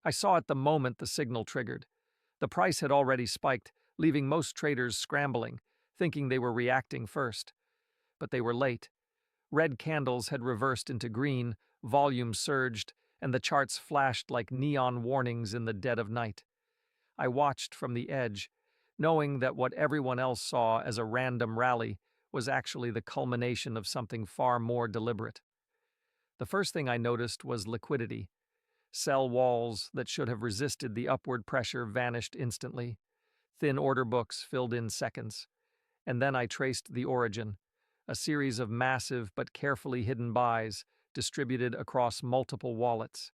I saw it the moment the signal triggered. The price had already spiked, leaving most traders scrambling, thinking they were reacting first. But they were late. Red candles had reversed into green, volume surged, and the charts flashed like neon warnings in the dead of night. I watched from the edge, knowing that what everyone else saw as a random rally was actually the culmination of something far more deliberate. The first thing I noticed was liquidity. Sell walls that should have resisted the upward pressure vanished instantly. Thin order books filled in seconds. And then I traced the origin, a series of massive but carefully hidden buys distributed across multiple wallets.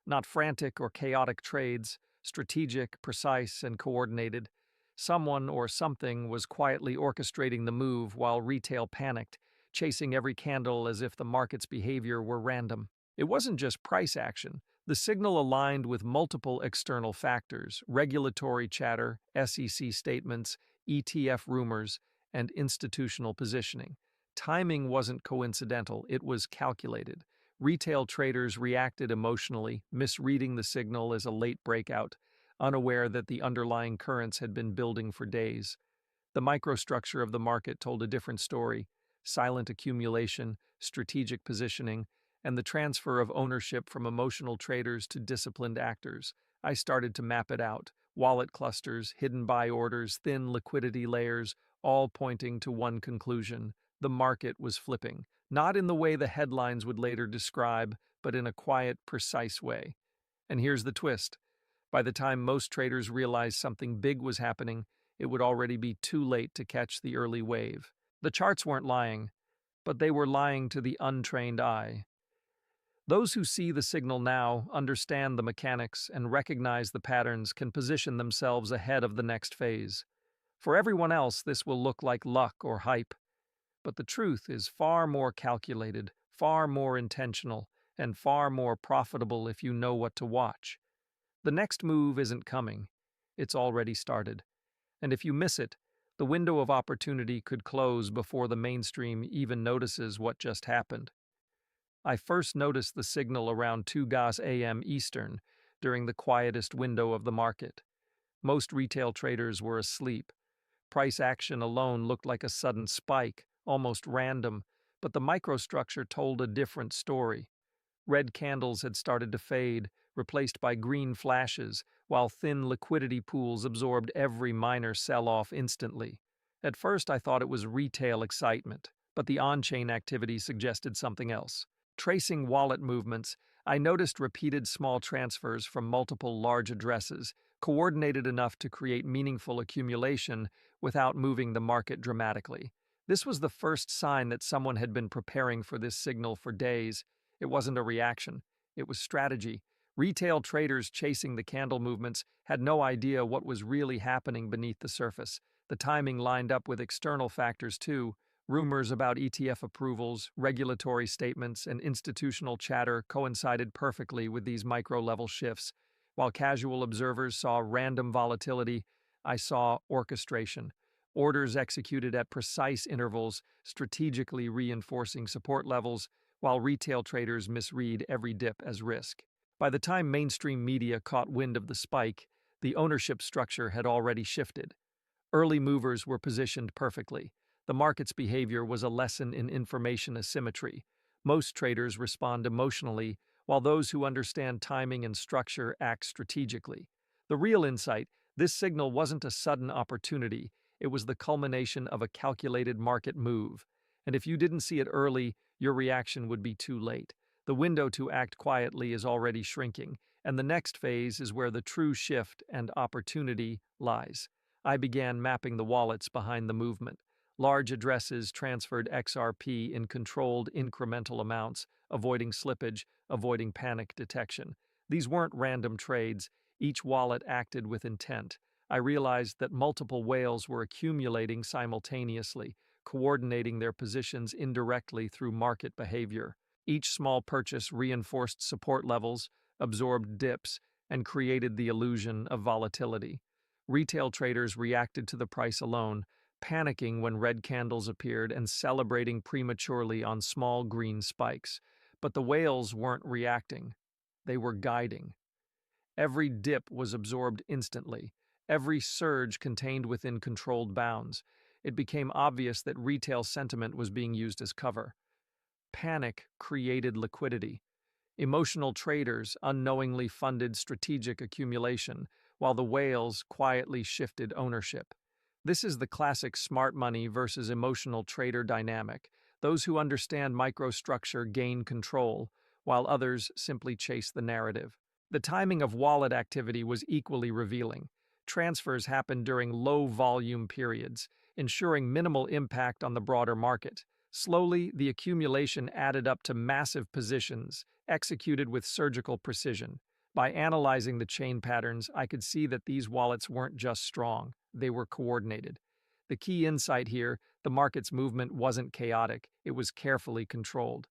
Not frantic or chaotic trades, strategic, precise, and coordinated. Someone or something was quietly orchestrating the move while retail panicked, chasing every candle as if the market's behavior were random. It wasn't just price action. The signal aligned with multiple external factors: regulatory chatter, SEC statements, ETF rumors, and institutional positioning. Timing wasn't coincidental, it was calculated. Retail traders reacted emotionally, misreading the signal as a late breakout, unaware that the underlying currents had been building for days. The microstructure of the market told a different story: silent accumulation, strategic positioning, and the transfer of ownership from emotional traders to disciplined actors. I started to map it out: wallet clusters, hidden buy orders, thin liquidity layers, all pointing to one conclusion: the market was flipping. Not in the way the headlines would later describe, but in a quiet, precise way. And here's the twist. By the time most traders realized something big was happening, it would already be too late to catch the early wave. The charts weren't lying, but they were lying to the untrained eye. Those who see the signal now, understand the mechanics, and recognize the patterns can position themselves ahead of the next phase. For everyone else, this will look like luck or hype. But the truth is far more calculated, far more intentional, and far more profitable if you know what to watch. The next move isn't coming. It's already started. And if you miss it, the window of opportunity could close before the mainstream even notices what just happened. I first noticed the signal around 2 a.m. Eastern, during the quietest window of the market. Most retail traders were asleep. Price action alone looked like a sudden spike, almost random, but the microstructure told a different story. Red candles had started to fade, replaced by green flashes, while thin liquidity pools absorbed every minor sell-off instantly. At first I thought it was retail excitement, but the on-chain activity suggested something else. Tracing wallet movements, I noticed repeated small transfers from multiple large addresses, coordinated enough to create meaningful accumulation without moving the market dramatically. This was the first sign that someone had been preparing for this signal for days. It wasn't a reaction, it was strategy. Retail traders chasing the candle movements had no idea what was really happening beneath the surface. The timing lined up with external factors too. Rumors about ETF approvals, regulatory statements, and institutional chatter coincided perfectly with these micro-level shifts. While casual observers saw random volatility, I saw orchestration. Orders executed at precise intervals, strategically reinforcing support levels, while retail traders misread every dip as risk. By the time mainstream media caught wind of the spike, the ownership structure had already shifted. Early movers were positioned perfectly. The market's behavior was a lesson in information asymmetry. Most traders respond emotionally, while those who understand timing and structure act strategically. The real insight: this signal wasn't a sudden opportunity, it was the culmination of a calculated market move. And if you didn't see it early, your reaction would be too late. The window to act quietly is already shrinking, and the next phase is where the true shift and opportunity lies. I began mapping the wallets behind the movement. Large addresses transferred XRP in controlled incremental amounts, avoiding slippage, avoiding panic detection. These weren't random trades. Each wallet acted with intent. I realized that multiple whales were accumulating simultaneously, coordinating their positions indirectly through market behavior. Each small purchase reinforced support levels, absorbed dips, and created the illusion of volatility. Retail traders reacted to the price alone, panicking when red candles appeared and celebrating prematurely on small green spikes. But the whales weren't reacting. They were guiding. Every dip was absorbed instantly, every surge contained within controlled bounds. It became obvious that retail sentiment was being used as cover. Panic created liquidity. Emotional traders unknowingly funded strategic accumulation, while the whales quietly shifted ownership. This is the classic smart money versus emotional trader dynamic. Those who understand microstructure gain control, while others simply chase the narrative. The timing of wallet activity was equally revealing. Transfers happened during low-volume periods, ensuring minimal impact on the broader market. Slowly, the accumulation added up to massive positions, executed with surgical precision. By analyzing the chain patterns, I could see that these wallets weren't just strong, they were coordinated. The key insight here, the market's movement wasn't chaotic, it was carefully controlled.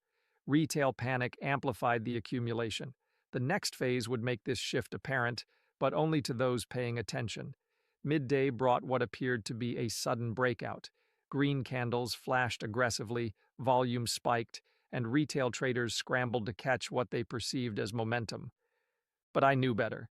Retail panic amplified the accumulation. The next phase would make this shift apparent, but only to those paying attention. Midday brought what appeared to be a sudden breakout. Green candles flashed aggressively, volume spiked, and retail traders scrambled to catch what they perceived as momentum. But I knew better.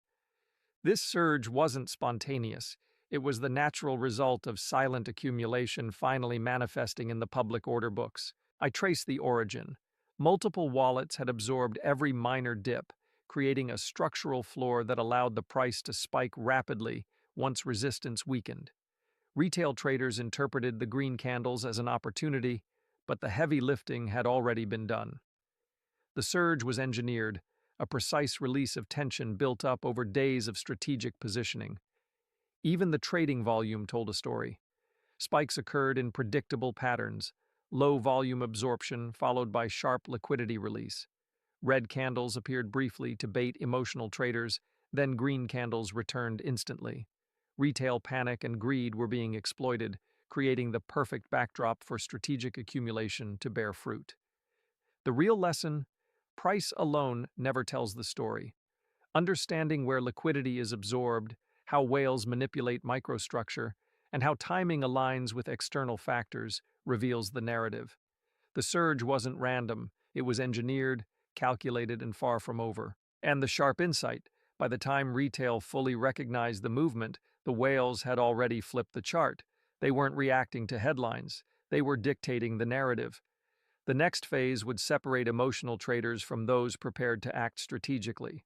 This surge wasn't spontaneous. It was the natural result of silent accumulation finally manifesting in the public order books. I traced the origin. Multiple wallets had absorbed every minor dip, creating a structural floor that allowed the price to spike rapidly once resistance weakened. Retail traders interpreted the green candles as an opportunity, but the heavy lifting had already been done. The surge was engineered, a precise release of tension built up over days of strategic positioning. Even the trading volume told a story. Spikes occurred in predictable patterns, low volume absorption followed by sharp liquidity release. Red candles appeared briefly to bait emotional traders, then green candles returned instantly. Retail panic and greed were being exploited, creating the perfect backdrop for strategic accumulation to bear fruit. The real lesson: price alone never tells the story. Understanding where liquidity is absorbed, how whales manipulate microstructure, and how timing aligns with external factors reveals the narrative. The surge wasn't random, it was engineered, calculated, and far from over. And the sharp insight: by the time retail fully recognized the movement, the whales had already flipped the chart. They weren't reacting to headlines, they were dictating the narrative. The next phase would separate emotional traders from those prepared to act strategically.